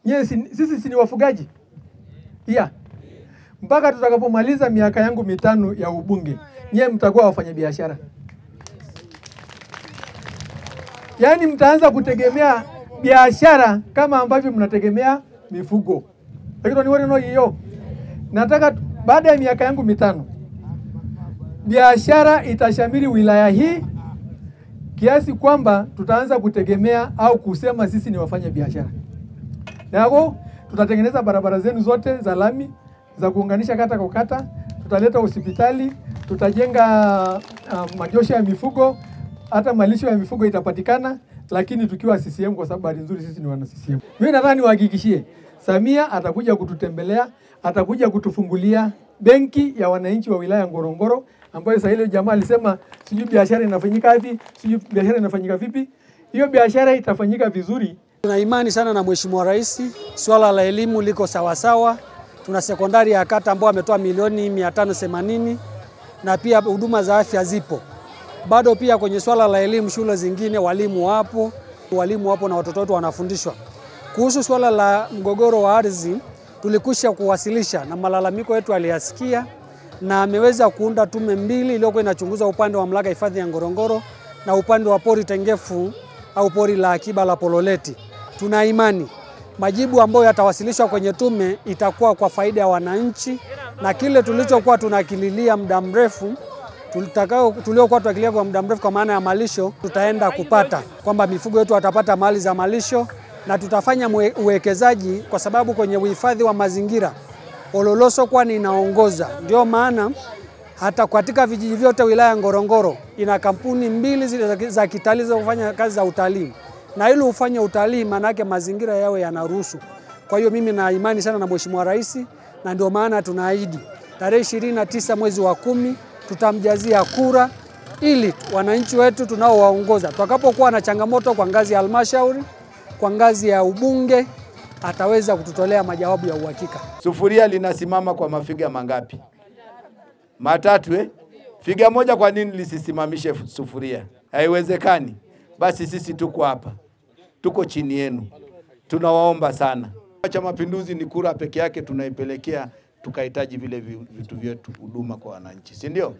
Sisi si ni wafugaji? Yeah. Mpaka tutakapomaliza miaka yangu 5 ya ubunge, nyie mtakuwa wafanyabiashara. Yaani mtaanza kutegemea biashara kama ambavyo mnategemea mifugo. Lakini ni wale hiyo. Nataka baada ya miaka yangu 5 biashara itashamiri wilaya hii kiasi kwamba tutaanza kutegemea au kusema sisi ni wafanya biashara. Nako tutatengeneza barabara zenu zote za lami za kuunganisha kata kwa kata, tutaleta hospitali, tutajenga majosho ya mifugo, hata malisho ya mifugo itapatikana, lakini tukiwa CCM, kwa sababu hali nzuri sisi ni wana CCM. Mimi nadhani niwahakikishie, Samia atakuja kututembelea, atakuja kutufungulia benki ya wananchi wa wilaya Ngorongoro, ambayo sasa ile jamaa alisema sijui biashara inafanyika hivi, sijui biashara inafanyika vipi. Hiyo biashara itafanyika vizuri. Tuna imani sana na Mheshimiwa Rais, swala la elimu liko sawasawa. Tuna sekondari ya kata ambao ametoa milioni 580 na pia huduma za afya zipo. Bado pia kwenye swala la elimu, shule zingine walimu wapo na watoto wetu wanafundishwa. Kuhusu swala la mgogoro wa ardhi, tulikusha kuwasilisha na malalamiko yetu aliyasikia, na ameweza kuunda tume 2 iliyokuwa inachunguza upande wa mamlaka hifadhi ya Ngorongoro na upande wa pori tengefu au pori la akiba la Pololeti. Tuna imani majibu ambayo yatawasilishwa kwenye tume itakuwa kwa faida ya wananchi, na kile tulichokuwa tunakililia muda mrefu tuliokuwa tunakilia kwa muda mrefu kwa maana ya malisho, tutaenda kupata kwamba mifugo yetu watapata mali za malisho, na tutafanya uwekezaji kwa sababu kwenye uhifadhi wa mazingira Ololoso kwani inaongoza. Ndio maana hata katika vijiji vyote wilaya Ngorongoro ina kampuni 2 za kitalii za kufanya kazi za utalii. Na ili ufanye utalii manake mazingira yawe yanaruhusu. Kwa hiyo mimi na imani sana na Mheshimiwa Rais, na ndio maana tunaahidi tarehe 29 mwezi wa 10 tutamjazia kura ili wananchi wetu tunaowaongoza tutakapokuwa na changamoto kwa ngazi ya halmashauri, kwa ngazi ya ubunge, ataweza kututolea majawabu ya uhakika. Sufuria linasimama kwa mafiga mangapi? 3 Figa moja kwa nini lisisimamishe sufuria? Haiwezekani. Basi sisi tuko hapa. Tuko chini yenu. Tunawaomba sana. Chama cha Mapinduzi ni kura peke yake tunaipelekea tukahitaji vile vitu vyetu huduma kwa wananchi, si ndio?